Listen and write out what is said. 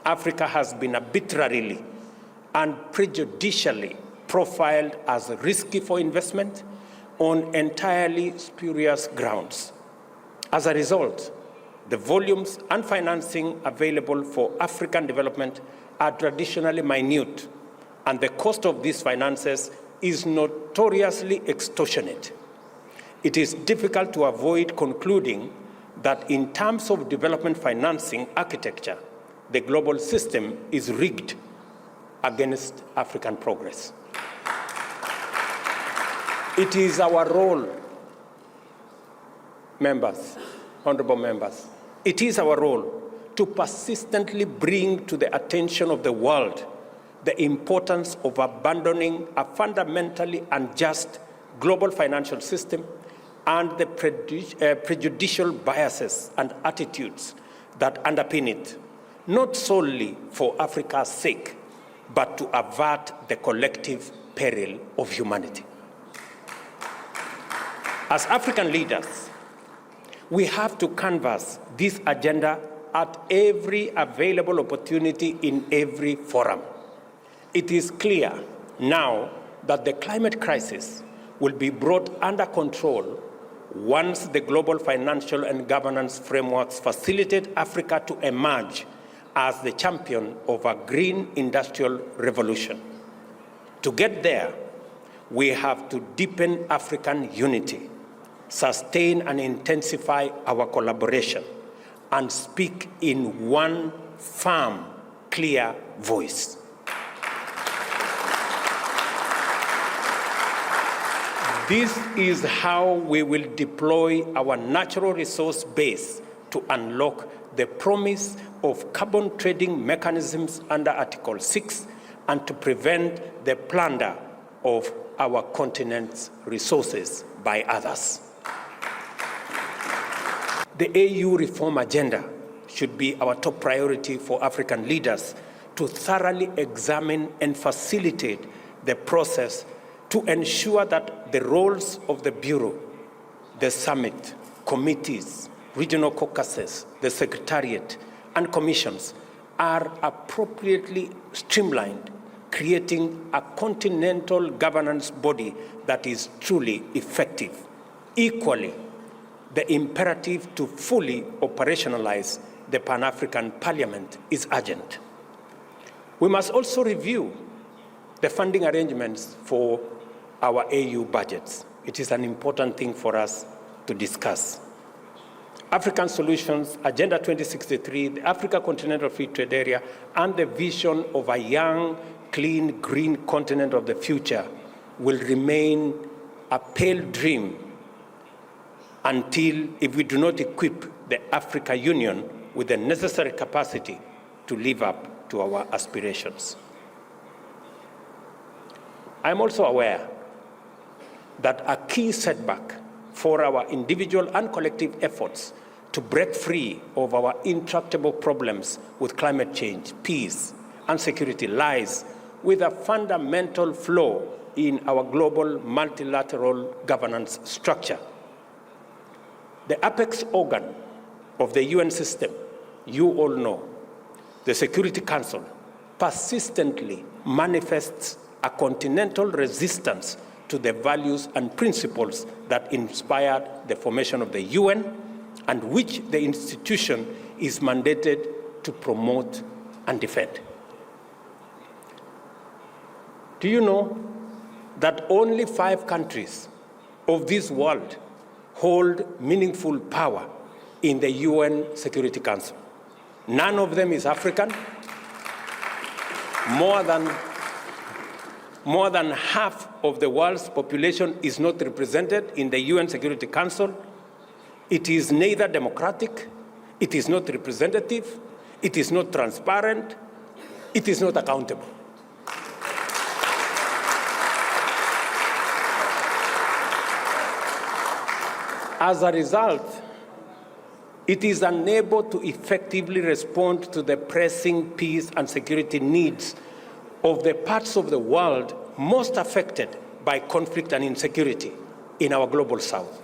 Africa has been arbitrarily and prejudicially profiled as risky for investment on entirely spurious grounds. As a result, the volumes and financing available for African development are traditionally minute, and the cost of these finances is notoriously extortionate. It is difficult to avoid concluding that in terms of development financing architecture, the global system is rigged against African progress. It is our role, members, honorable members, it is our role to persistently bring to the attention of the world the importance of abandoning a fundamentally unjust global financial system and the prejudicial biases and attitudes that underpin it, not solely for Africa's sake, but to avert the collective peril of humanity. As African leaders, we have to canvass this agenda at every available opportunity in every forum. It is clear now that the climate crisis will be brought under control once the global financial and governance frameworks facilitate Africa to emerge as the champion of a green industrial revolution. To get there, we have to deepen African unity, sustain and intensify our collaboration, and speak in one firm, clear voice. This is how we will deploy our natural resource base to unlock the promise of carbon trading mechanisms under Article 6 and to prevent the plunder of our continent's resources by others. The AU reform agenda should be our top priority for African leaders to thoroughly examine and facilitate the process to ensure that the roles of the Bureau, the summit, committees, regional caucuses, the Secretariat, and commissions are appropriately streamlined, creating a continental governance body that is truly effective. Equally, the imperative to fully operationalize the Pan-African Parliament is urgent. We must also review the funding arrangements for our AU budgets. It is an important thing for us to discuss. African Solutions, Agenda 2063, the Africa Continental Free Trade Area, and the vision of a young, clean, green continent of the future will remain a pale dream until, if we do not equip the Africa Union with the necessary capacity to live up to our aspirations. I am also aware that a key setback for our individual and collective efforts to break free of our intractable problems with climate change, peace, and security lies with a fundamental flaw in our global multilateral governance structure. The apex organ of the UN system, you all know, the Security Council, persistently manifests a continental resistance to the values and principles that inspired the formation of the UN and which the institution is mandated to promote and defend. Do you know that only 5 countries of this world hold meaningful power in the UN Security Council? None of them is African. More than half of the world's population is not represented in the UN Security Council. It is neither democratic, it is not representative, it is not transparent, it is not accountable. As a result, it is unable to effectively respond to the pressing peace and security needs of the parts of the world most affected by conflict and insecurity in our global south.